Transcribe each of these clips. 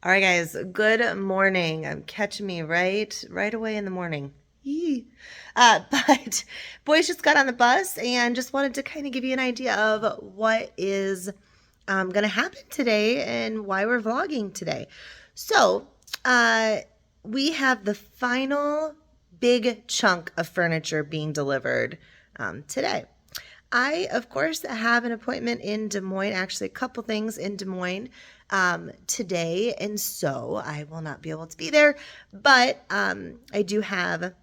All right, guys. Good morning. I'm catching me right away in the morning. Yee. But boys just got on the bus and just wanted to kind of give you an idea of what is going to happen today and why we're vlogging today. So, uh, we have the final big chunk of furniture being delivered today. I, of course, have an appointment in Des Moines, actually, a couple things in Des Moines today, and so I will not be able to be there. But I do have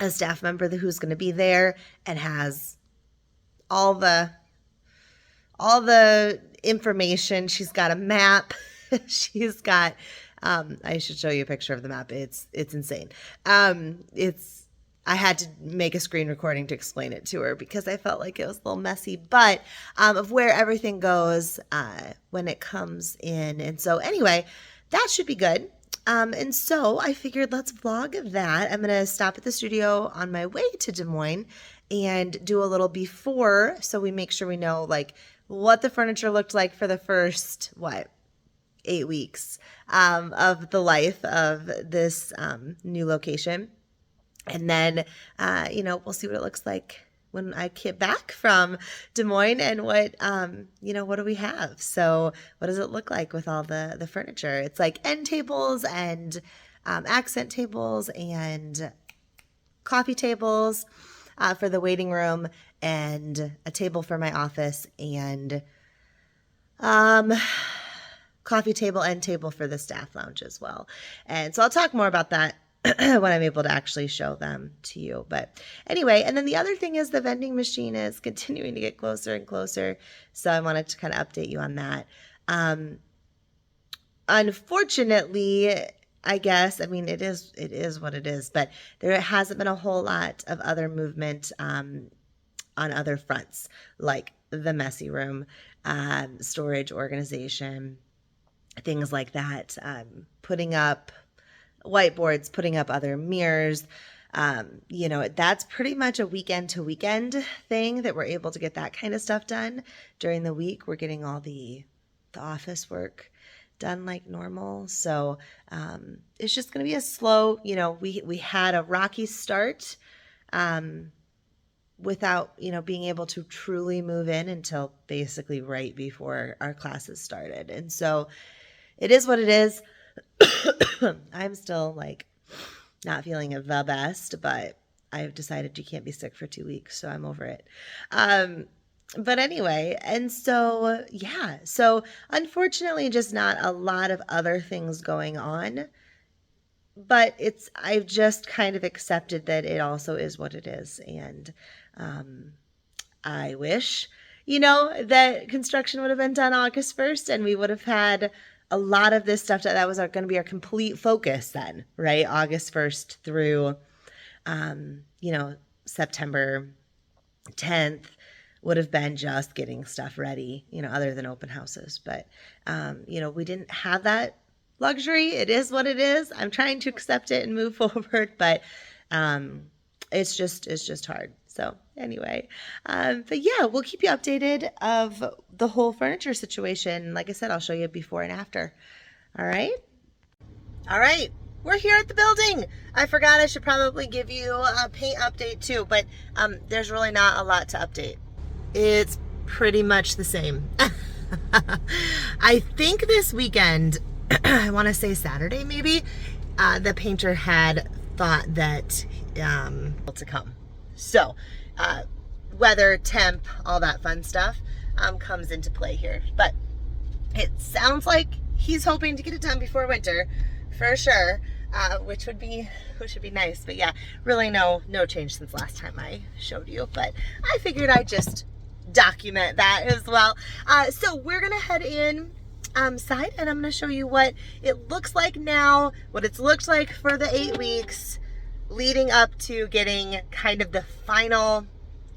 a staff member who's going to be there and has all the information. She's got a map. She's got I should show you a picture of the map. It's insane. It's I had to make a screen recording to explain it to her because I felt like it was a little messy, but of where everything goes when it comes in. And so anyway, that should be good. And so I figured let's vlog that. I'm going to stop at the studio on my way to Des Moines and do a little before so we make sure we know like what the furniture looked like for the first, 8 weeks of the life of this new location. And then, we'll see what it looks like when I get back from Des Moines and what do we have? So what does it look like with all the furniture? It's like end tables and accent tables and coffee tables for the waiting room and a table for my office and coffee table and table for the staff lounge as well. And so I'll talk more about that when I'm able to actually show them to you. But anyway, and then the other thing is the vending machine is continuing to get closer and closer. So I wanted to kind of update you on that. Unfortunately, I guess, I mean, it is what it is, but there hasn't been a whole lot of other movement on other fronts, like the messy room, storage organization, things like that, putting up whiteboards, putting up other mirrors. That's pretty much a weekend to weekend thing that we're able to get that kind of stuff done. During the week, we're getting all the office work done like normal. So it's just going to be a slow, we had a rocky start without, being able to truly move in until basically right before our classes started. And so it is what it is. I'm still like not feeling the best, but I've decided you can't be sick for 2 weeks, so I'm over it. But anyway, and so, yeah, so unfortunately just not a lot of other things going on, but I've just kind of accepted that it also is what it is. And I wish, that construction would have been done August 1st and we would have had a lot of this stuff that was going to be our complete focus then, right? August 1st through, September 10th would have been just getting stuff ready, other than open houses. But, we didn't have that luxury. It is what it is. I'm trying to accept it and move forward, but it's just hard. So anyway, but yeah, we'll keep you updated of the whole furniture situation. Like I said, I'll show you before and after. All right. All right. We're here at the building. I forgot I should probably give you a paint update too, but there's really not a lot to update. It's pretty much the same. I think this weekend, I want to say Saturday maybe, the painter had thought that to come. So, weather, temp, all that fun stuff comes into play here. But it sounds like he's hoping to get it done before winter, for sure, which would be nice. But yeah, really no change since last time I showed you. But I figured I'd just document that as well. So we're gonna head in side, and I'm gonna show you what it looks like now, what it's looked like for the 8 weeks leading up to getting kind of the final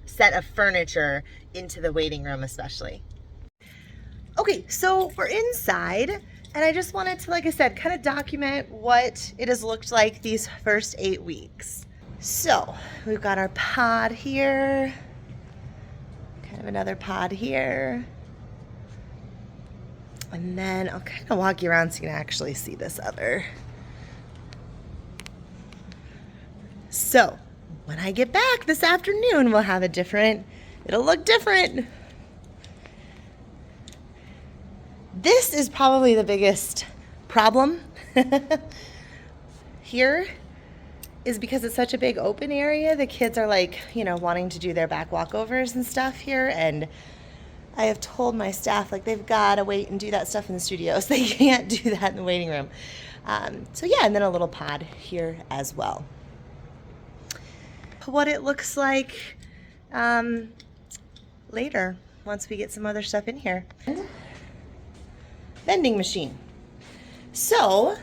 set of furniture into the waiting room especially. Okay, so we're inside, and I just wanted to, like I said, kind of document what it has looked like these first 8 weeks. So we've got our pod here, kind of another pod here, And then I'll kind of walk you around so you can actually see this other. So when I get back this afternoon, we'll have it'll look different. This is probably the biggest problem here, is because it's such a big open area. The kids are like, wanting to do their back walkovers and stuff here. And I have told my staff, like, they've got to wait and do that stuff in the studios. They can't do that in the waiting room. So yeah, and then a little pod here as well. What it looks like later, once we get some other stuff in here. Vending machine. So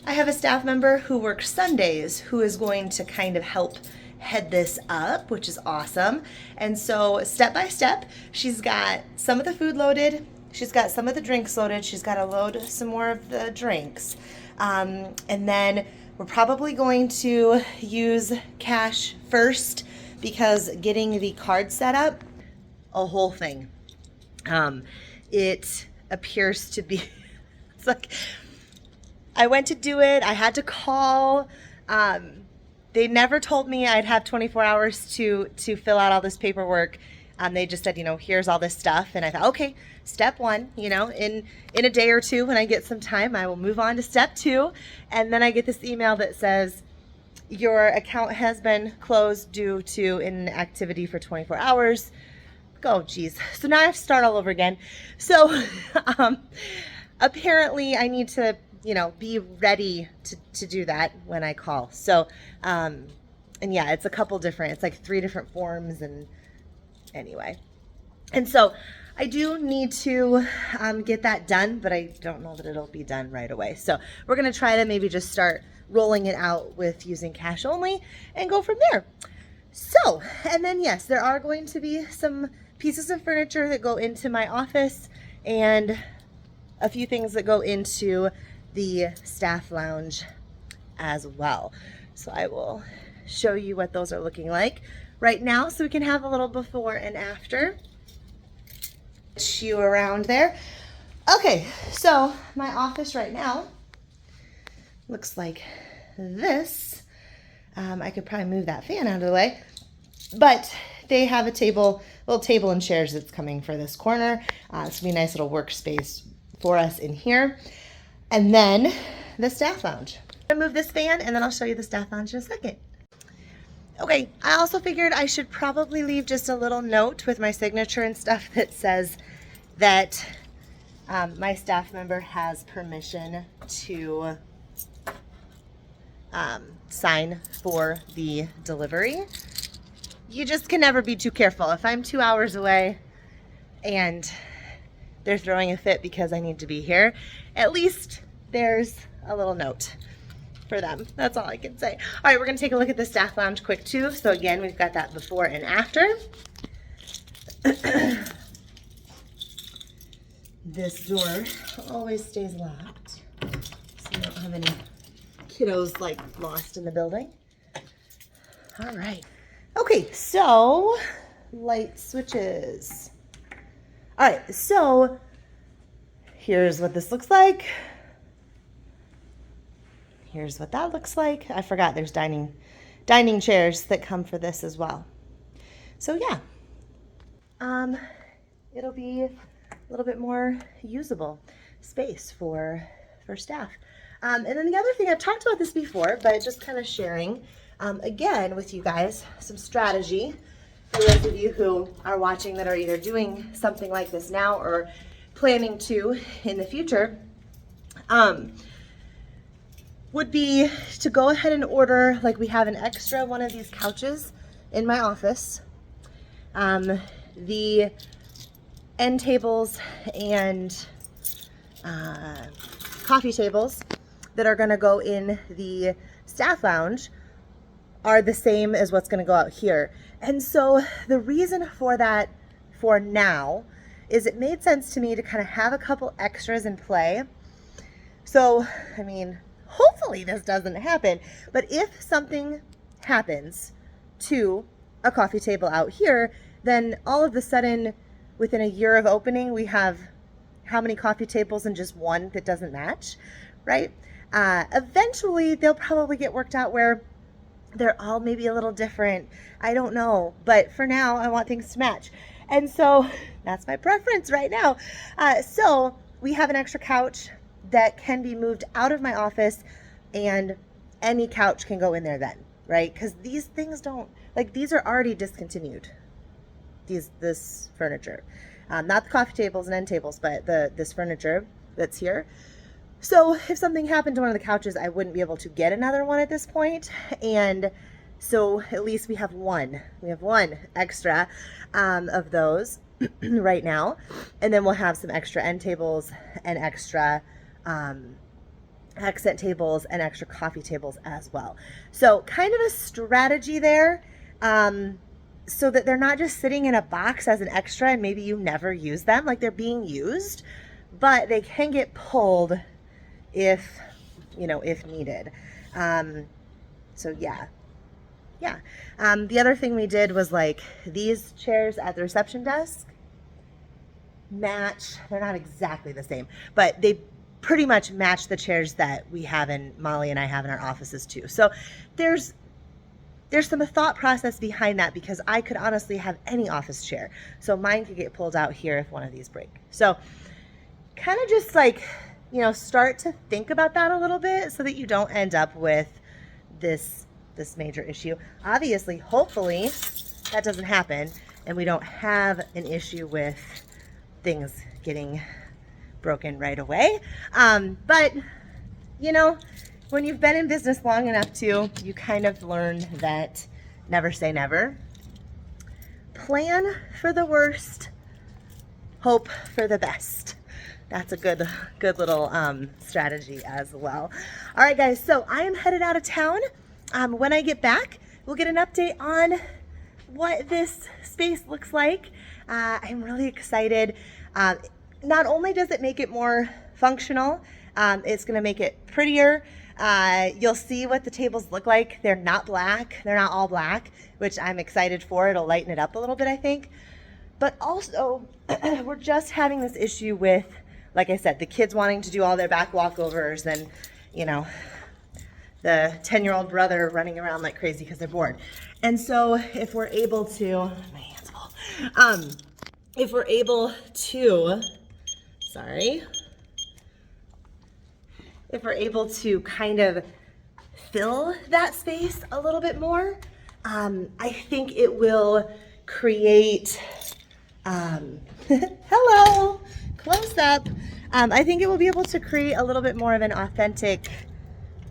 I have a staff member who works Sundays who is going to kind of help head this up, which is awesome. And so step by step, she's got some of the food loaded, she's got some of the drinks loaded, she's got to load some more of the drinks. And then we're probably going to use cash first, because getting the card set up, a whole thing. It appears to be, it's like, I went to do it, I had to call, they never told me I'd have 24 hours to fill out all this paperwork. They just said, here's all this stuff. And I thought, okay, step one, in a day or two, when I get some time, I will move on to step two. And then I get this email that says, your account has been closed due to inactivity for 24 hours. Oh, geez. So now I have to start all over again. So apparently I need to, be ready to do that when I call. So, and yeah, it's it's like 3 different forms, and anyway. And so I do need to get that done, but I don't know that it'll be done right away. So we're going to try to maybe just start rolling it out with using cash only and go from there. So, and then yes, there are going to be some pieces of furniture that go into my office and a few things that go into the staff lounge as well. So I will show you what those are looking like right now, so we can have a little before and after. You around there. Okay, so my office right now looks like this. I could probably move that fan out of the way, but they have a little table and chairs that's coming for this corner. It's gonna be a nice little workspace for us in here. And then the staff lounge. I'm gonna move this fan and then I'll show you the staff lounge in a second. Okay, I also figured I should probably leave just a little note with my signature and stuff that says that my staff member has permission to sign for the delivery. You just can never be too careful. If I'm 2 hours away and they're throwing a fit because I need to be here, at least there's a little note for them. That's all I can say. All right, we're gonna take a look at the staff lounge quick too. So again, we've got that before and after. This door always stays locked, so we don't have any kiddos like lost in the building. All right. Okay, so light switches. All right, so here's what this looks like. Here's what that looks like. I forgot there's dining chairs that come for this as well. So yeah, it'll be a little bit more usable space for staff. And then the other thing, I've talked about this before, but just kind of sharing again with you guys some strategy for those of you who are watching that are either doing something like this now or planning to in the future, would be to go ahead and order, like we have an extra one of these couches in my office, the end tables and coffee tables that are going to go in the staff lounge are the same as what's going to go out here. And so the reason for that for now is it made sense to me to kind of have a couple extras in play. So, I mean, hopefully this doesn't happen, but if something happens to a coffee table out here, then all of a sudden within a year of opening, we have how many coffee tables and just one that doesn't match, right? Eventually they'll probably get worked out where they're all maybe a little different. I don't know. But for now, I want things to match. And so that's my preference right now. So we have an extra couch that can be moved out of my office, and any couch can go in there then, right? Because these things don't, like, these are already discontinued. This furniture. Not the coffee tables and end tables, but this furniture that's here. So if something happened to one of the couches, I wouldn't be able to get another one at this point. And so at least we have one. We have one extra of those right now. And then we'll have some extra end tables and extra accent tables and extra coffee tables as well. So kind of a strategy there, so that they're not just sitting in a box as an extra and maybe you never use them. Like, they're being used, but they can get pulled if needed. So yeah. The other thing we did was, like, these chairs at the reception desk match. They're not exactly the same, but they pretty much match the chairs that Molly and I have in our offices too. So there's some thought process behind that, because I could honestly have any office chair. So mine could get pulled out here if one of these break. So kind of just, like, start to think about that a little bit so that you don't end up with this major issue. Obviously, hopefully that doesn't happen and we don't have an issue with things getting broken right away. But when you've been in business long enough too, you kind of learn that never say never. Plan for the worst, hope for the best. That's a good little strategy as well. All right, guys, so I am headed out of town. When I get back, we'll get an update on what this space looks like. I'm really excited. Not only does it make it more functional, it's going to make it prettier. You'll see what the tables look like. They're not black. They're not all black, which I'm excited for. It'll lighten it up a little bit, I think. But also, we're just having this issue with, like I said, the kids wanting to do all their back walkovers, and, the 10-year-old brother running around like crazy because they're bored. And so if we're able to, my hands full. If we're able to, if we're able to kind of fill that space a little bit more, I think it will create, hello, close up. I think it will be able to create a little bit more of an authentic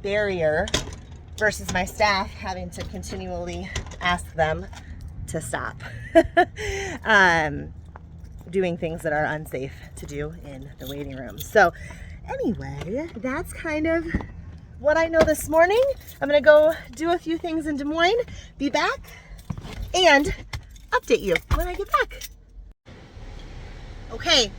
barrier versus my staff having to continually ask them to stop doing things that are unsafe to do in the waiting room. So anyway, that's kind of what I know this morning. I'm gonna go do a few things in Des Moines, be back, and update you when I get back. Okay,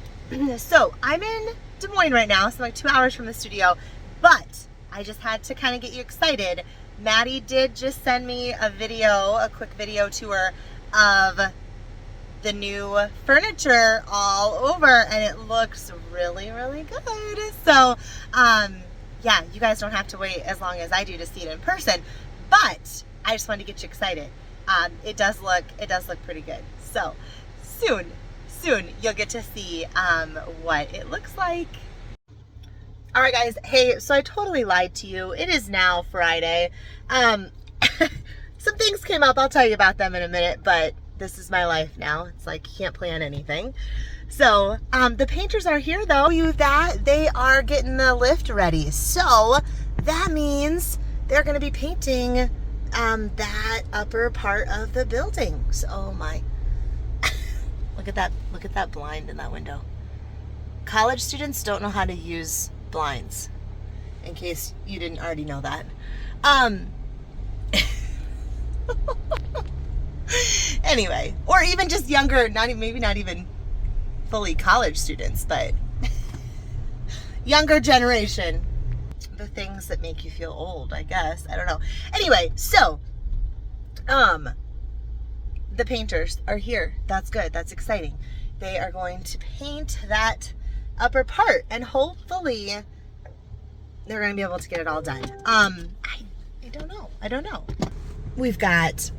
so I'm in Des Moines right now, so like 2 hours from the studio, but I just had to kind of get you excited. Maddie did just send me a quick video tour of the new furniture all over, and it looks really, really good. So, yeah, you guys don't have to wait as long as I do to see it in person, but I just wanted to get you excited. It does look pretty good. So soon you'll get to see what it looks like. All right, guys. Hey, so I totally lied to you. It is now Friday. Some things came up. I'll tell you about them in a minute, but this is my life now. It's like, you can't plan anything. So the painters are here, though. They are getting the lift ready. So that means they're going to be painting that upper part of the building. So, oh my. Look at that blind in that window. College students don't know how to use blinds, in case you didn't already know that. Anyway, or even just younger, maybe not even fully college students, but younger generation. The things that make you feel old, I guess. I don't know. Anyway, so the painters are here. That's good. That's exciting. They are going to paint that upper part, and hopefully they're going to be able to get it all done. I don't know. We've got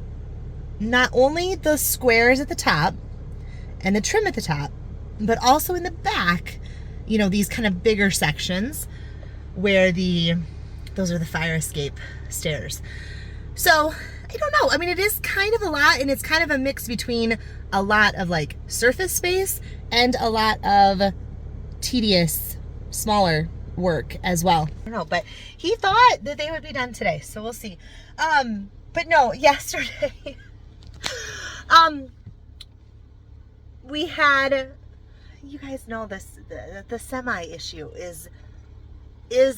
not only the squares at the top and the trim at the top, but also in the back, you know, these kind of bigger sections where those are the fire escape stairs. So I don't know. I mean, it is kind of a lot, and it's kind of a mix between a lot of like surface space and a lot of tedious, smaller work as well. I don't know, but he thought that they would be done today, so we'll see. But no, yesterday, we had, you guys know this, the semi issue is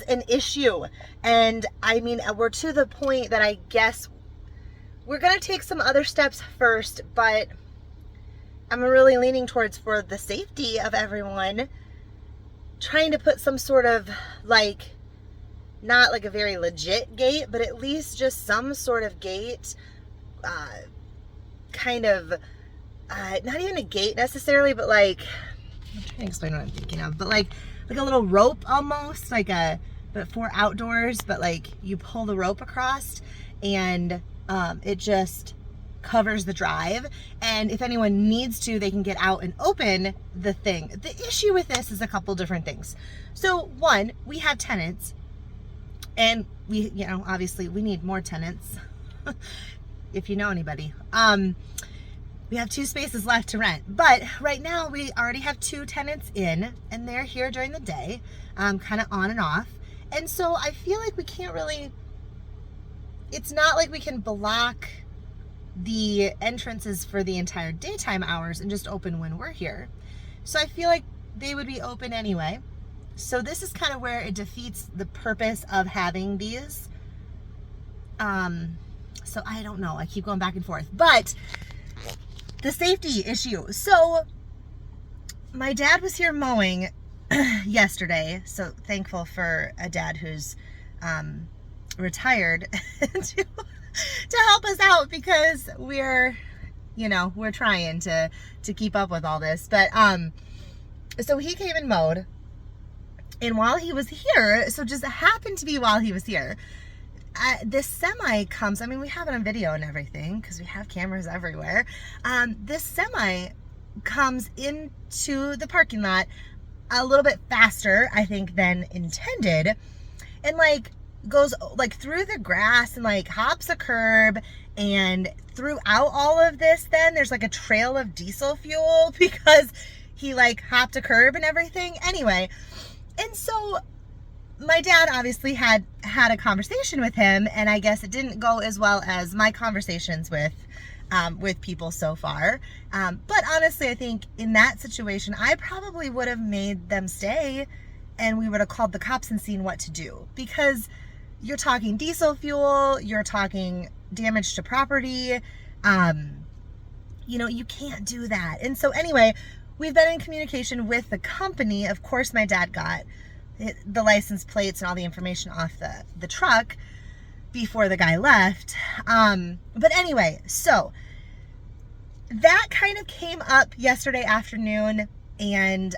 an issue. And I mean, we're to the point that I guess we're going to take some other steps first, but I'm really leaning towards, for the safety of everyone, trying to put some sort of like, not like a very legit gate, but at least just some sort of gate, kind of, not even a gate necessarily, but like, I'm trying to explain what I'm thinking of, but like a little rope almost, but for outdoors, but like you pull the rope across and it just covers the drive, and if anyone needs to, they can get out and open the thing. The issue with this is a couple different things. So one, we have tenants, and we, you know, obviously we need more tenants if you know anybody. We have 2 spaces left to rent, but right now we already have 2 tenants in, and they're here during the day, kind of on and off. And so I feel like we can't really, it's not like we can block the entrances for the entire daytime hours and just open when we're here. So I feel like they would be open anyway. So this is kind of where it defeats the purpose of having these. So I don't know, I keep going back and forth, but the safety issue. So my dad was here mowing yesterday, so thankful for a dad who's retired to help us out, because we're trying to keep up with all this. But so he came and mowed, and while he was here, so just happened to be while he was here, this semi comes. I mean, we have it on video and everything because we have cameras everywhere. This semi comes into the parking lot a little bit faster, I think, than intended, and like goes like through the grass and like hops a curb, and throughout all of this, then there's like a trail of diesel fuel because he like hopped a curb and everything. Anyway, and so my dad obviously had a conversation with him, and I guess it didn't go as well as my conversations with people so far. But honestly, I think in that situation, I probably would have made them stay, and we would have called the cops and seen what to do, because you're talking diesel fuel, you're talking damage to property. You can't do that. And so anyway, we've been in communication with the company. Of course, my dad got the license plates and all the information off the truck before the guy left. But anyway, so that kind of came up yesterday afternoon, and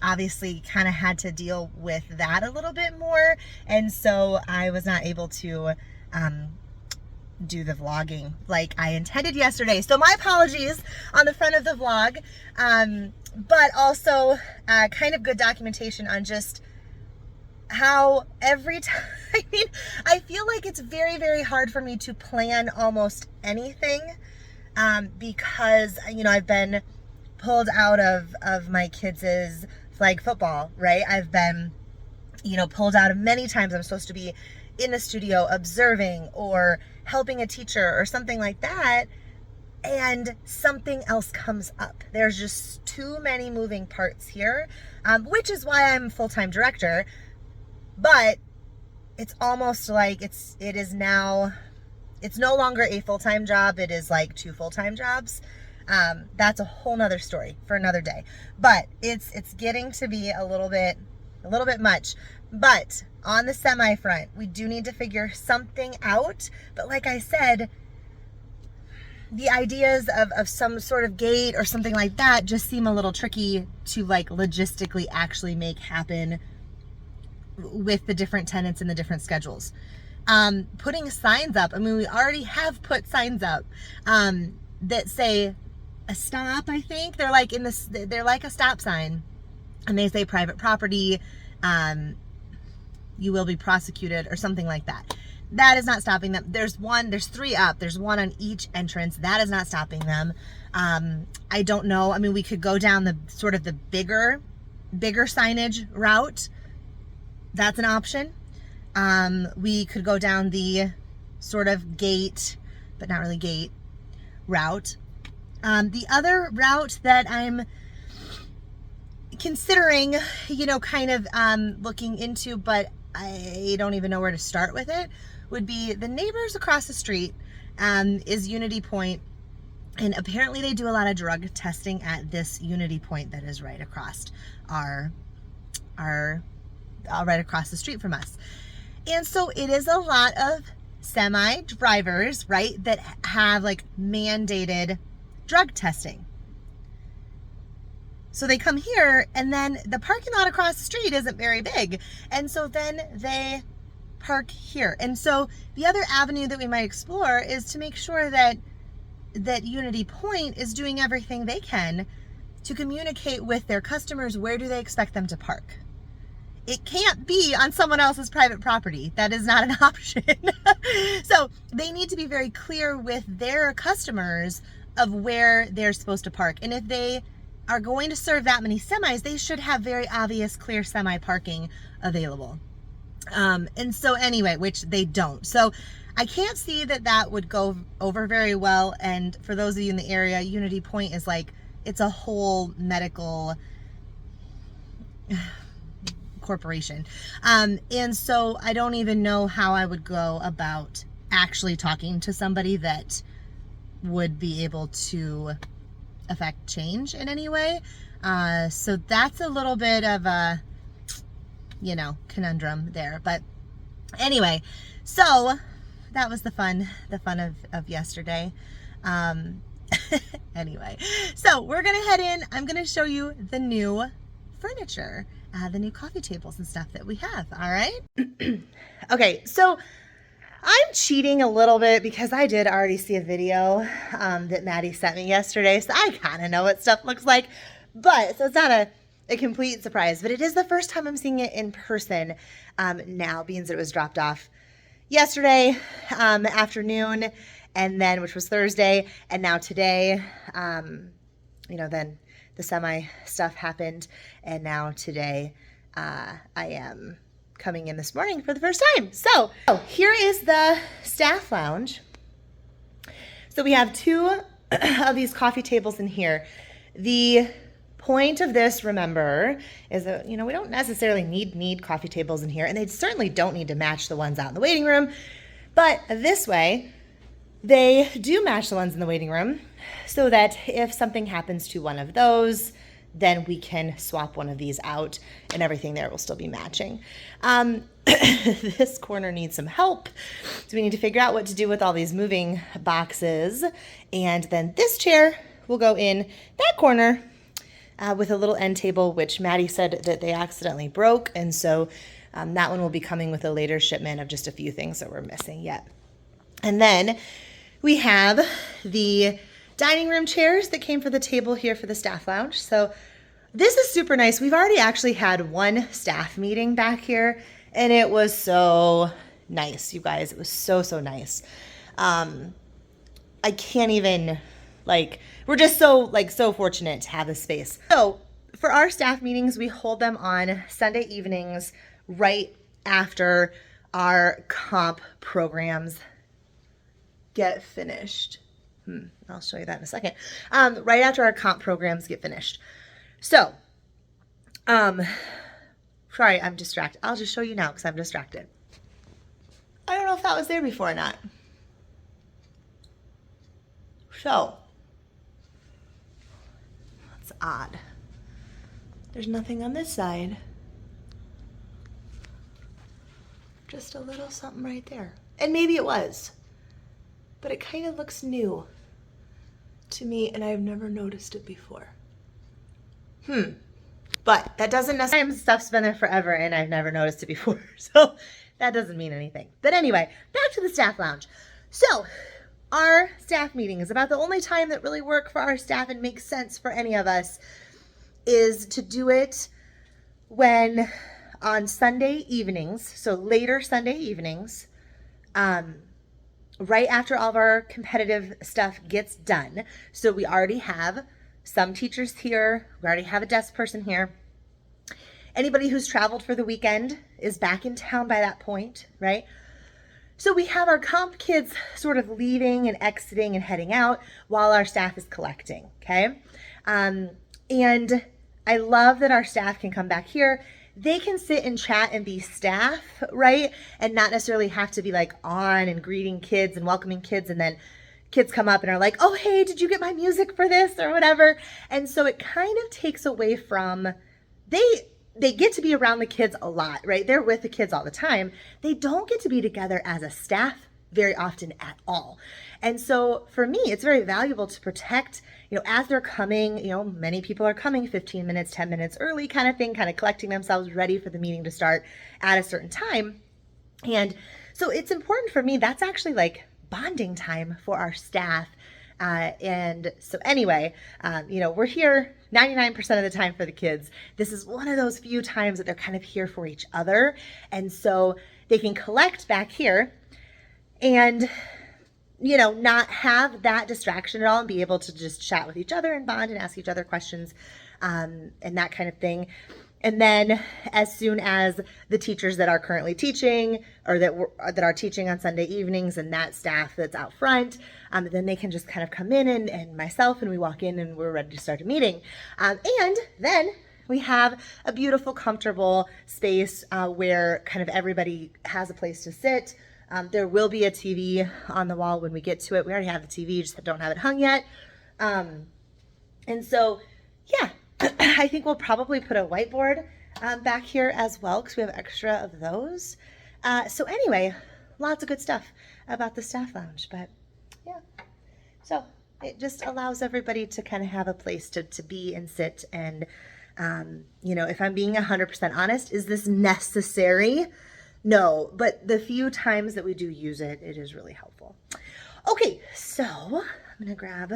obviously kind of had to deal with that a little bit more, and so I was not able to do the vlogging like I intended yesterday. So my apologies on the front of the vlog, but also kind of good documentation on just how every time, I mean, I feel like it's very, very hard for me to plan almost anything, because, I've been pulled out of my kids' flag football, right? I've been, pulled out of many times. I'm supposed to be in the studio observing or helping a teacher or something like that, and something else comes up. There's just too many moving parts here, which is why I'm a full-time director. But it's almost like it's no longer a full-time job. It is like 2 full-time jobs. That's a whole nother story for another day. But it's getting to be a little bit much. But on the semi front, we do need to figure something out. But like I said, the ideas of some sort of gate or something like that just seem a little tricky to like logistically actually make happen with the different tenants and the different schedules. Putting signs up, I mean, we already have put signs up that say a stop. I think they're like they're like a stop sign, and they say private property, you will be prosecuted or something like that. That is not stopping them. There's 3 up. There's 1 on each entrance. That is not stopping them. I don't know. I mean, we could go down the sort of the bigger signage route. That's an option. We could go down the sort of gate, but not really gate route. The other route that I'm considering, kind of looking into, but I don't even know where to start with it, would be the neighbors across the street is Unity Point. And apparently they do a lot of drug testing at this Unity Point that is right across right across the street from us. And so it is a lot of semi drivers, right, that have like mandated drug testing. So they come here, and then the parking lot across the street isn't very big. And so then they park here. And so the other avenue that we might explore is to make sure that Unity Point is doing everything they can to communicate with their customers where do they expect them to park. It can't be on someone else's private property. That is not an option. So they need to be very clear with their customers of where they're supposed to park. And if they are going to serve that many semis, they should have very obvious, clear semi parking available. And so anyway, which they don't. So I can't see that would go over very well. And for those of you in the area, Unity Point is like, it's a whole medical corporation. And so I don't even know how I would go about actually talking to somebody that would be able to affect change in any way. So that's a little bit of a, conundrum there. But anyway, so that was the fun of yesterday. Anyway, so we're going to head in. I'm going to show you the new furniture, the new coffee tables and stuff that we have. All right. Okay. So I'm cheating a little bit because I did already see a video that Maddie sent me yesterday. So I kind of know what stuff looks like, but so it's not a complete surprise, but it is the first time I'm seeing it in person now, being that it was dropped off yesterday afternoon, and then, which was Thursday, and now today, then the semi stuff happened, and now today I am coming in this morning for the first time. So here is the staff lounge. So we have 2 of these coffee tables in here. The point of this, remember, is that, we don't necessarily need coffee tables in here, and they certainly don't need to match the ones out in the waiting room. But this way, they do match the ones in the waiting room, so that if something happens to one of those, then we can swap one of these out and everything there will still be matching. This corner needs some help. So we need to figure out what to do with all these moving boxes. And then this chair will go in that corner with a little end table, which Maddie said that they accidentally broke. And so that one will be coming with a later shipment of just a few things that we're missing yet. And then we have the dining room chairs that came for the table here for the staff lounge. So this is super nice. We've already actually had one staff meeting back here, and it was so nice, you guys. It was so nice. I can't even, we're just so fortunate to have this space. So for our staff meetings, we hold them on Sunday evenings right after our comp programs get finished. I'll show you that in a second. Right after our comp programs get finished. So, sorry, I'm distracted. I'll just show you now because I'm distracted. I don't know if that was there before or not. So, that's odd. There's nothing on this side. Just a little something right there. And maybe it was, but it kind of looks new. to me, and I've never noticed it before. But that doesn't necessarily... Sometimes stuff's been there forever and I've never noticed it before. So that doesn't mean anything. But anyway, back to the staff lounge. So our staff meeting is about the only time that really work for our staff and makes sense for any of us is to do it when on Sunday evenings, so later Sunday evenings, right after all of our competitive stuff gets done. So we already have some teachers here. We already have a desk person here. Anybody who's traveled for the weekend is back in town by that point, right? So we have our comp kids sort of leaving and exiting and heading out while our staff is collecting, okay? And I love that our staff can come back here. They can sit and chat and be staff, right? And not necessarily have to be like on and greeting kids and welcoming kids, and then kids come up and are like, oh, hey, did you get my music for this or whatever? And so it kind of takes away from, they get to be around the kids a lot, right? They're with the kids all the time. They don't get to be together as a staff very often at all. And so for me, it's very valuable to protect, as they're coming, many people are coming 15 minutes, 10 minutes early kind of thing, kind of collecting themselves ready for the meeting to start at a certain time. And so it's important for me. That's actually like bonding time for our staff. And so anyway, we're here 99% of the time for the kids. This is one of those few times that they're kind of here for each other. And so they can collect back here and, not have that distraction at all and be able to just chat with each other and bond and ask each other questions, and that kind of thing. And then as soon as the teachers that are currently teaching or that are teaching on Sunday evenings and that staff that's out front, then they can just kind of come in and myself, and we walk in and we're ready to start a meeting. And then we have a beautiful, comfortable space where kind of everybody has a place to sit. There will be a TV on the wall when we get to it. We already have the TV, just don't have it hung yet. And so, yeah. I think we'll probably put a whiteboard back here as well because we have extra of those. So anyway, lots of good stuff about the staff lounge, but yeah. So it just allows everybody to kind of have a place to be and sit. And, if I'm being 100% honest, is this necessary? No, but the few times that we do use it, it is really helpful. Okay, so I'm going to grab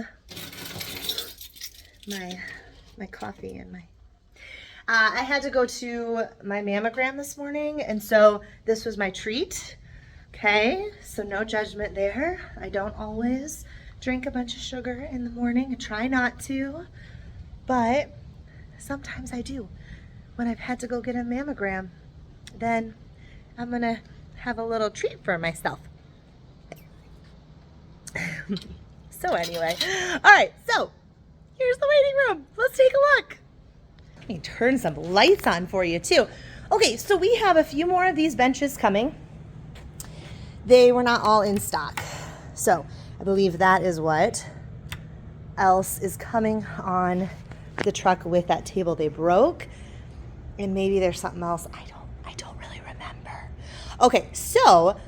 my coffee and I had to go to my mammogram this morning, and so this was my treat. Okay, so no judgment there. I don't always drink a bunch of sugar in the morning. I try not to, but sometimes I do. When I've had to go get a mammogram, then I'm gonna have a little treat for myself. So anyway, all right, so here's the waiting room. Let's take a look. Let me turn some lights on for you too. Okay, so we have a few more of these benches coming. They were not all in stock. So I believe that is what else is coming on the truck with that table they broke. And maybe there's something else. I don't really remember. Okay, so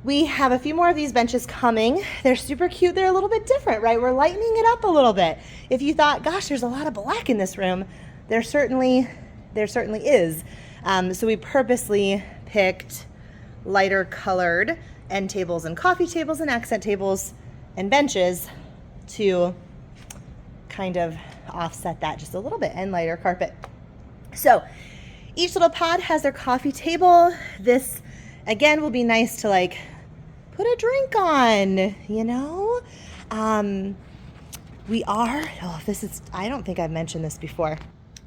we have a few more of these benches coming. They're super cute. They're a little bit different, right? We're lightening it up a little bit. If you thought, gosh, there's a lot of black in this room, there certainly is. So we purposely picked lighter colored end tables and coffee tables and accent tables and benches to kind of offset that just a little bit, and lighter carpet. So each little pod has their coffee table. This, again, will be nice to like put a drink on, I don't think I've mentioned this before.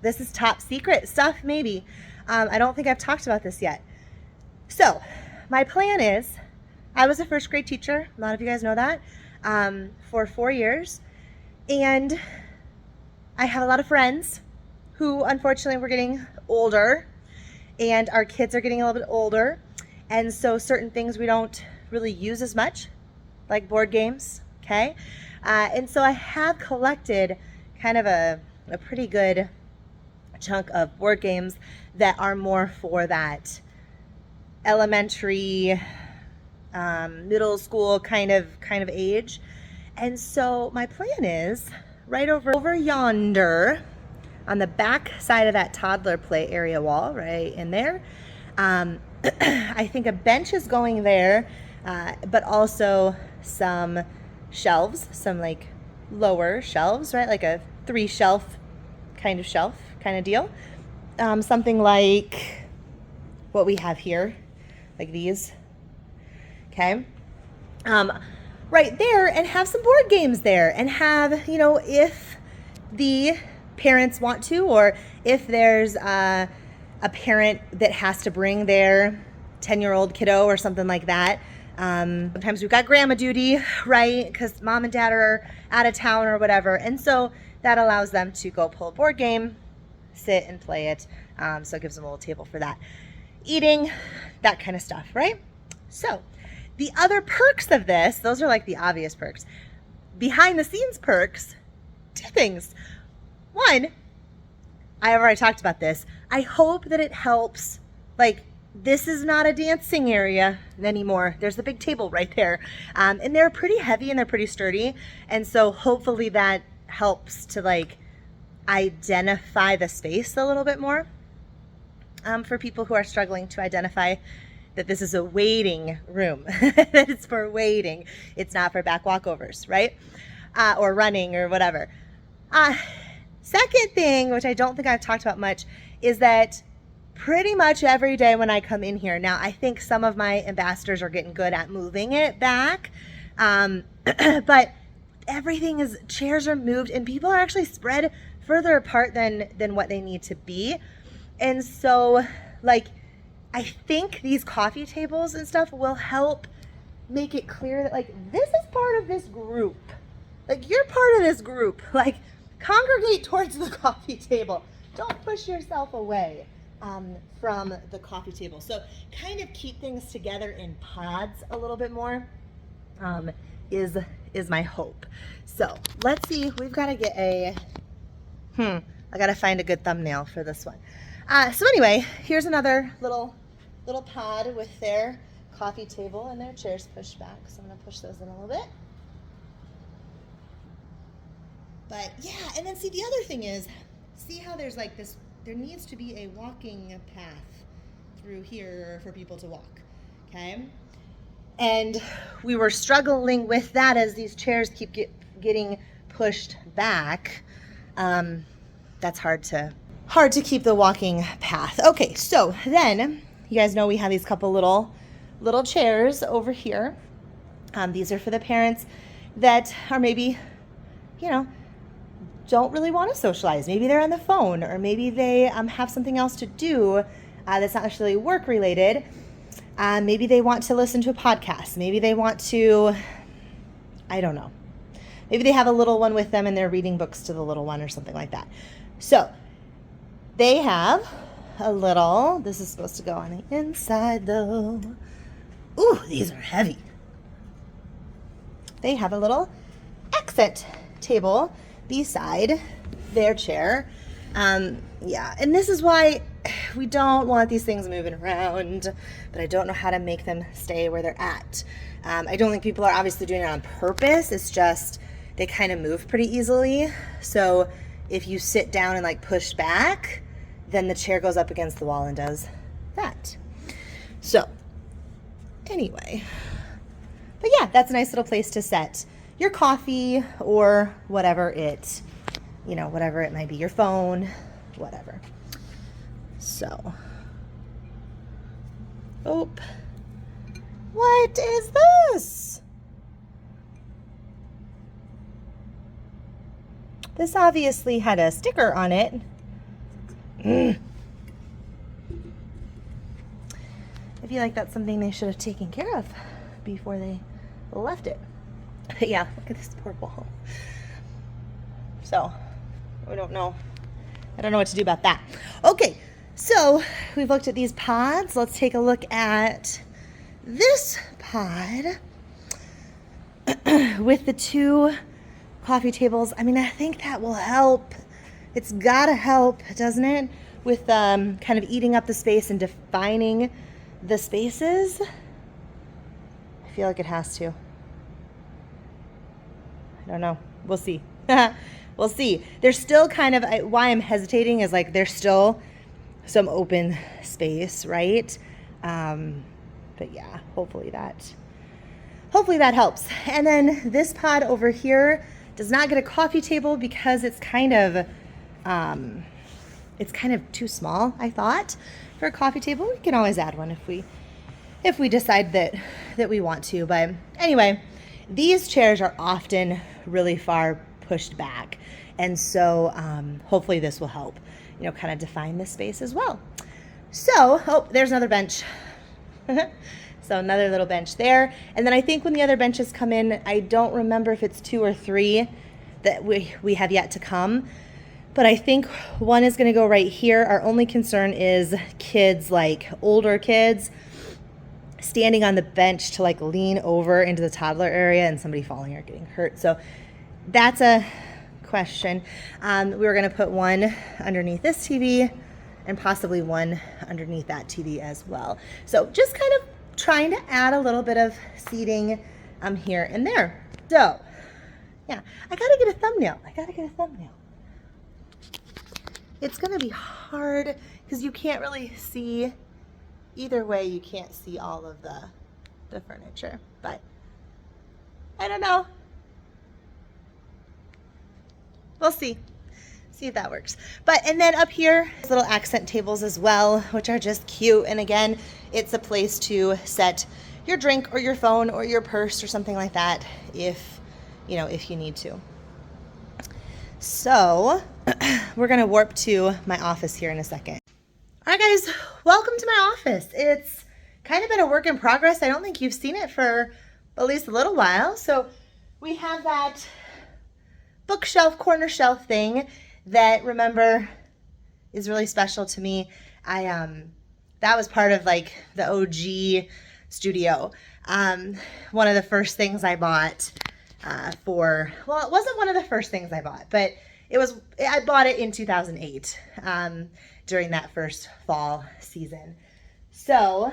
This is top secret stuff, maybe. I don't think I've talked about this yet. So my plan is, I was a first grade teacher. A lot of you guys know that, for 4 years. And I have a lot of friends who unfortunately were getting older, and our kids are getting a little bit older. And so certain things we don't really use as much, like board games, okay? And so I have collected kind of a pretty good chunk of board games that are more for that elementary, middle school kind of age. And so my plan is right over yonder on the back side of that toddler play area wall, right in there. I think a bench is going there, but also some shelves, some like lower shelves, right? Like a 3-shelf kind of deal. Something like what we have here, like these. Okay. Right there, and have some board games there, and have, if the parents want to, or if there's a parent that has to bring their 10-year-old kiddo or something like that. Sometimes we've got grandma duty, right? Because mom and dad are out of town or whatever. And so that allows them to go pull a board game, sit and play it. So it gives them a little table for that. Eating, that kind of stuff, right? So the other perks of this, those are like the obvious perks. Behind the scenes perks, 2 things. One, I have already talked about this. I hope that it helps. Like, this is not a dancing area anymore. There's a big table right there. And they're pretty heavy and they're pretty sturdy. And so hopefully that helps to like identify the space a little bit more for people who are struggling to identify that this is a waiting room, that it's for waiting. It's not for back walkovers, right? Or running or whatever. Second thing, which I don't think I've talked about much, is that pretty much every day when I come in here, now I think some of my ambassadors are getting good at moving it back, but chairs are moved and people are actually spread further apart than what they need to be. And so, like, I think these coffee tables and stuff will help make it clear that, like, this is part of this group. Like, you're part of this group. Like, congregate towards the coffee table. Don't push yourself away from the coffee table. So kind of keep things together in pods a little bit more is my hope. So let's see. We've got to get I got to find a good thumbnail for this one. So anyway, here's another little pod with their coffee table and their chairs pushed back. So I'm going to push those in a little bit. But yeah, and then see, the other thing is, see how there's like this, there needs to be a walking path through here for people to walk, okay? And we were struggling with that as these chairs keep getting pushed back. That's hard to keep the walking path. Okay, so then you guys know we have these couple little chairs over here. These are for the parents that are maybe, don't really want to socialize. Maybe they're on the phone, or maybe they have something else to do that's not necessarily work related. Maybe they want to listen to a podcast. Maybe they want to, I don't know. Maybe they have a little one with them and they're reading books to the little one or something like that. So they have this is supposed to go on the inside though. Ooh, these are heavy. They have a little accent table beside their chair. Yeah, and this is why we don't want these things moving around, but I don't know how to make them stay where they're at. I don't think people are obviously doing it on purpose. It's just they kind of move pretty easily. So if you sit down and like push back, then the chair goes up against the wall and does that. So anyway, but yeah, that's a nice little place to set your coffee or whatever it might be, your phone, whatever. So, what is this? This obviously had a sticker on it. I feel like that's something they should have taken care of before they left it. But yeah, look at this poor wall. So, I don't know what to do about that. Okay, so we've looked at these pods. Let's take a look at this pod with the 2 coffee tables. I mean, I think that will help. It's gotta help, doesn't it? With kind of eating up the space and defining the spaces. I feel like it has to. I don't know. We'll see. We'll see. There's still kind of, why I'm hesitating is like there's still some open space, right? But yeah, hopefully that helps. And then this pod over here does not get a coffee table because it's kind of too small, I thought, for a coffee table. We can always add one if we decide that we want to. But anyway, these chairs are often really far pushed back. And so hopefully this will help, kind of define this space as well. So, there's another bench. So another little bench there. And then I think when the other benches come in, I don't remember if it's 2 or 3 that we have yet to come. But I think one is going to go right here. Our only concern is kids, like older kids, standing on the bench to like lean over into the toddler area and somebody falling or getting hurt. So that's a question. We were going to put one underneath this TV and possibly one underneath that TV as well. So just kind of trying to add a little bit of seating here and there. So yeah, I gotta get a thumbnail. It's gonna be hard because you can't really see either way. You can't see all of the furniture, but I don't know. We'll see if that works. And then up here, little accent tables as well, which are just cute. And again, it's a place to set your drink or your phone or your purse or something like that if you need to. So we're gonna warp to my office here in a second. All right, guys, welcome to my office. It's kind of been a work in progress. I don't think you've seen it for at least a little while. So we have that bookshelf, corner shelf thing that, remember, is really special to me. That was part of like the OG studio. One of the first things I bought it wasn't one of the first things I bought, but I bought it in 2008 during that first fall season. So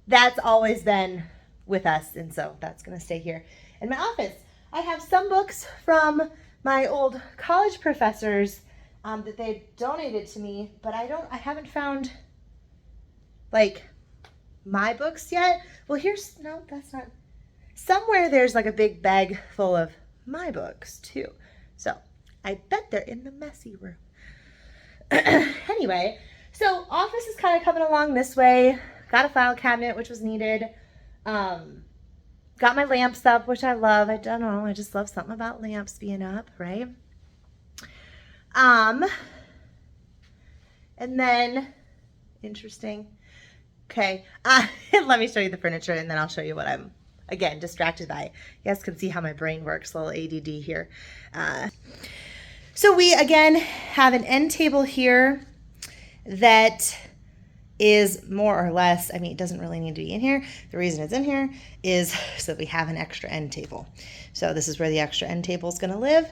that's always been with us, and so that's gonna stay here in my office. I have some books from my old college professors that they donated to me, but I haven't found like my books yet. Well, that's not. Somewhere there's like a big bag full of my books too. So I bet they're in the messy room. Anyway, so office is kind of coming along this way. Got a file cabinet, which was needed. Got my lamps up, which I love. I don't know. I just love something about lamps being up, right? And then, interesting. Okay. Let me show you the furniture and then I'll show you what I'm, again, distracted by. You guys can see how my brain works, a little ADD here. So we, again, have an end table here that is more or less, it doesn't really need to be in here. The reason it's in here is so that we have an extra end table. So this is where the extra end table is going to live.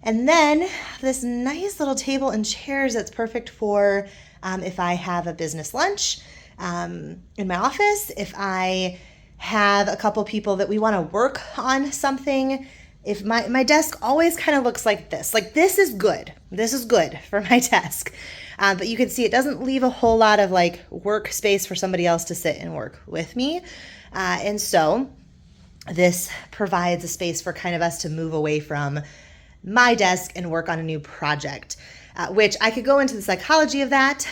And then this nice little table and chairs that's perfect for if I have a business lunch in my office, if I have a couple people that we want to work on something. If my desk always kind of looks like this. Like this is good. This is good for my desk. But you can see it doesn't leave a whole lot of like workspace for somebody else to sit and work with me. And so this provides a space for kind of us to move away from my desk and work on a new project, which I could go into the psychology of that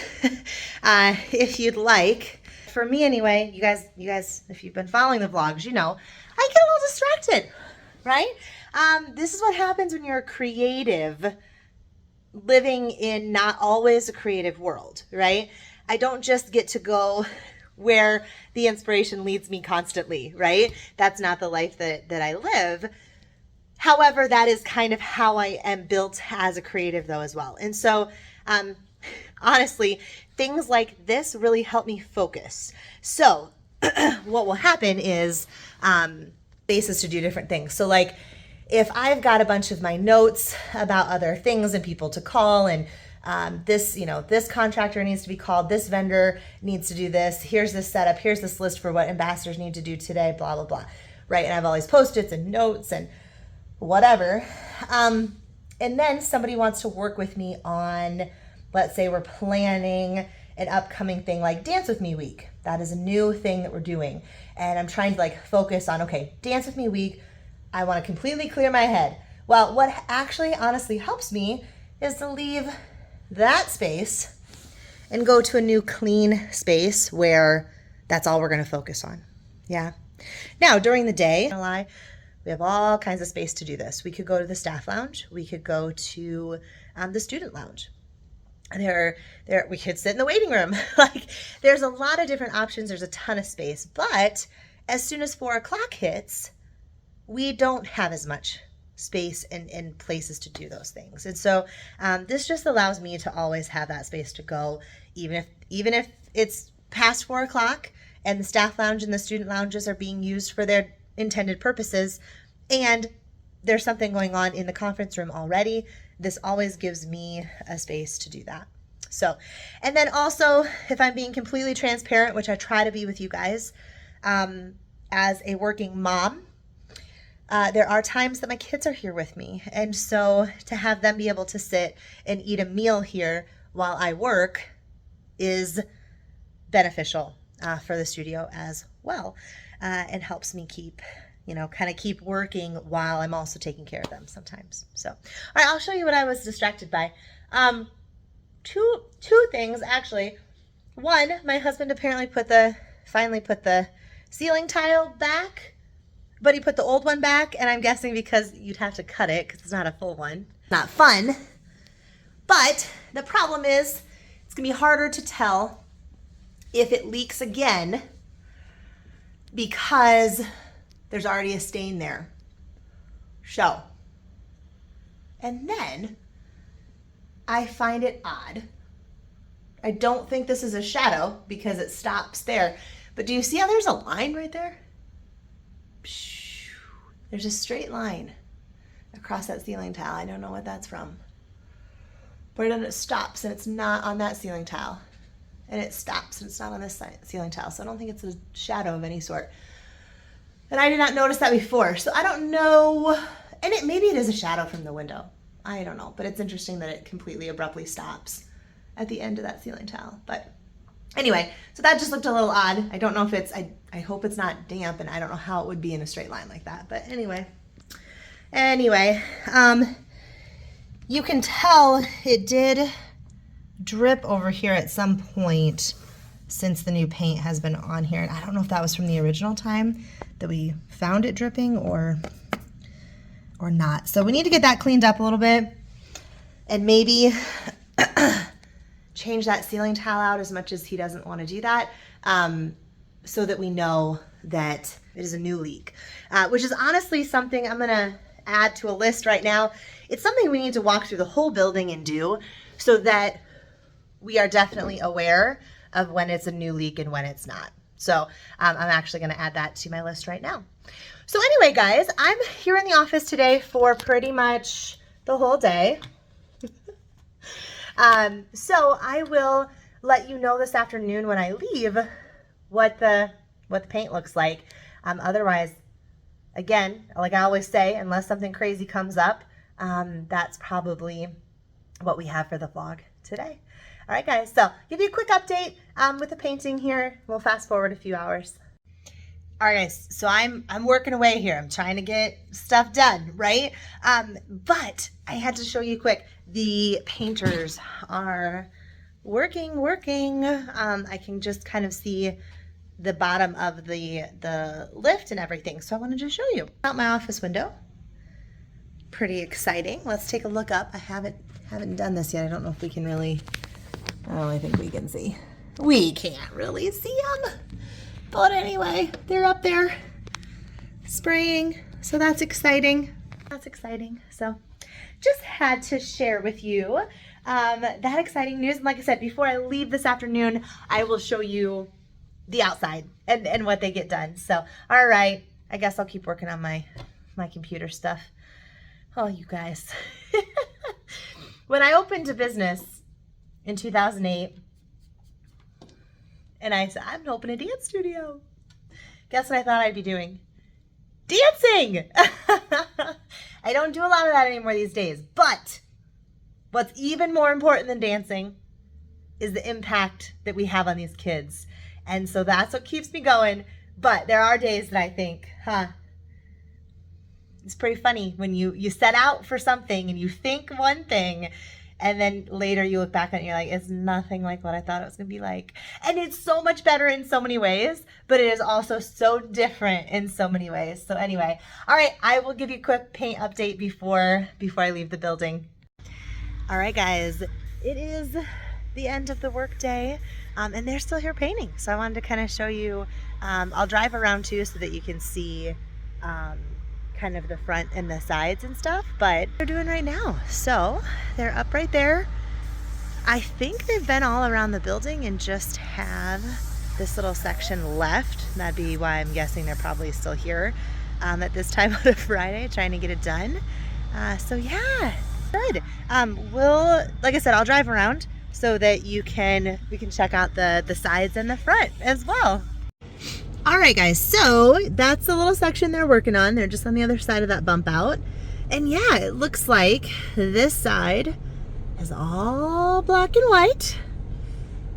if you'd like. For me anyway, you guys, if you've been following the vlogs, I get a little distracted, right? This is what happens when you're a creative living in not always a creative world, right? I don't just get to go where the inspiration leads me constantly, right? That's not the life that I live. However, that is kind of how I am built as a creative though as well. And so, honestly, things like this really help me focus. So what will happen is spaces to do different things. So like if I've got a bunch of my notes about other things and people to call and this contractor needs to be called, this vendor needs to do this, here's this setup, here's this list for what ambassadors need to do today, blah, blah, blah, right? And I have all these Post-its and notes and whatever. And then somebody wants to work with me on, let's say we're planning an upcoming thing like Dance With Me Week. That is a new thing that we're doing. And I'm trying to like focus on, okay, Dance With Me Week, I want to completely clear my head. Well, what actually honestly helps me is to leave that space and go to a new clean space where that's all we're going to focus on. Yeah. Now, during the day, we have all kinds of space to do this. We could go to the staff lounge. We could go to the student lounge. We could sit in the waiting room. Like, there's a lot of different options. There's a ton of space. But as soon as 4 o'clock hits, we don't have as much space and places to do those things. And so this just allows me to always have that space to go, even if it's past 4 o'clock and the staff lounge and the student lounges are being used for their intended purposes, and there's something going on in the conference room already. This always gives me a space to do that. So, and then also, if I'm being completely transparent, which I try to be with you guys, as a working mom, there are times that my kids are here with me. And so to have them be able to sit and eat a meal here while I work is beneficial for the studio as well, and helps me keep working while I'm also taking care of them sometimes. So, all right, I'll show you what I was distracted by. Two things, actually. One, my husband apparently finally put the ceiling tile back, but he put the old one back, and I'm guessing because you'd have to cut it because it's not a full one. Not fun. But the problem is it's going to be harder to tell if it leaks again because there's already a stain there. So, and then I find it odd. I don't think this is a shadow because it stops there. But do you see how there's a line right there? There's a straight line across that ceiling tile. I don't know what that's from. But then it stops and it's not on that ceiling tile. And it stops and it's not on this ceiling tile. So I don't think it's a shadow of any sort. And I did not notice that before. So I don't know. And maybe it is a shadow from the window. I don't know. But it's interesting that it completely abruptly stops at the end of that ceiling tile. But anyway, so that just looked a little odd. I don't know if it's, I hope it's not damp, and I don't know how it would be in a straight line like that. But anyway, you can tell it did drip over here at some point since the new paint has been on here. And I don't know if that was from the original time that we found it dripping or not. So we need to get that cleaned up a little bit and maybe change that ceiling tile out as much as he doesn't want to do that, so that we know that it is a new leak, which is honestly something I'm going to add to a list right now. It's something we need to walk through the whole building and do so that we are definitely aware of when it's a new leak and when it's not. So I'm actually going to add that to my list right now. So anyway, guys, I'm here in the office today for pretty much the whole day. So I will let you know this afternoon when I leave what the paint looks like. Otherwise, again, like I always say, unless something crazy comes up, that's probably what we have for the vlog today. All right, guys, so give you a quick update with the painting here. We'll fast forward a few hours. All right, guys, so I'm working away here. I'm trying to get stuff done, right? But I had to show you quick. The painters are working. I can just kind of see the bottom of the lift and everything. So I wanted to show you. Out my office window. Pretty exciting. Let's take a look up. I haven't done this yet. I don't know if we can really. Oh, I think we can see. We can't really see them. But anyway, they're up there spraying. So that's exciting. So just had to share with you that exciting news. And like I said, before I leave this afternoon, I will show you the outside and what they get done. So, all right, I guess I'll keep working on my computer stuff. Oh, you guys. When I opened a business in 2008, and I said, I'm going to open a dance studio. Guess what I thought I'd be doing? Dancing! I don't do a lot of that anymore these days. But what's even more important than dancing is the impact that we have on these kids. And so that's what keeps me going. But there are days that I think, it's pretty funny when you set out for something and you think one thing, and then later you look back on it and you're like, it's nothing like what I thought it was going to be like. And it's so much better in so many ways, but it is also so different in so many ways. So anyway, all right, I will give you a quick paint update before I leave the building. All right, guys, it is the end of the work day, and they're still here painting. So I wanted to kind of show you, I'll drive around too so that you can see kind of the front and the sides and stuff, but they're doing right now. So they're up right there. I think they've been all around the building and just have this little section left. That'd be why I'm guessing they're probably still here at this time on a Friday trying to get it done. So yeah, good. Like I said, I'll drive around so that we can check out the sides and the front as well. All right, guys, so that's the little section they're working on. They're just on the other side of that bump out. And yeah, it looks like this side is all black and white.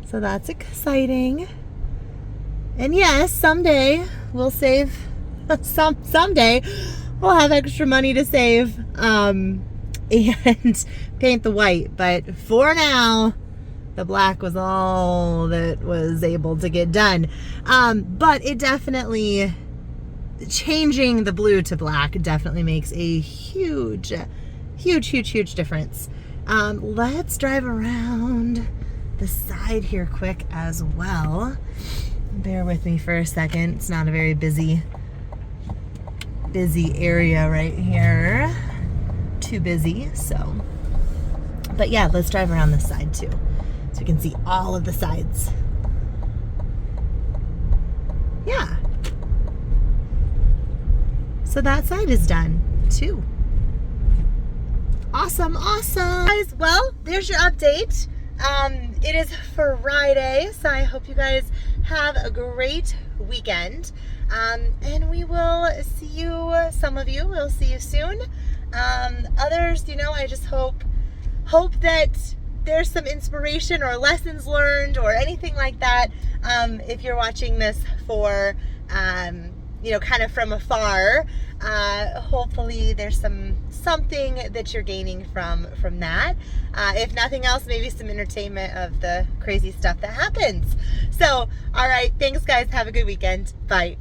So that's exciting. And yes, someday we'll save, someday we'll have extra money to save and paint the white. But for now, the black was all that was able to get done. But it definitely, changing the blue to black definitely makes a huge difference. Let's drive around the side here quick as well. Bear with me for a second. It's not a very busy area right here. Too busy, so. But yeah, let's drive around this side too, so we can see all of the sides. Yeah. So that side is done too. Awesome. Guys, well, there's your update. It is Friday, so I hope you guys have a great weekend. And we will see you, some of you, we'll see you soon. Others, I just hope that there's some inspiration or lessons learned or anything like that. If you're watching this for, kind of from afar, hopefully there's something that you're gaining from that. If nothing else, maybe some entertainment of the crazy stuff that happens. So, all right, thanks guys. Have a good weekend. Bye.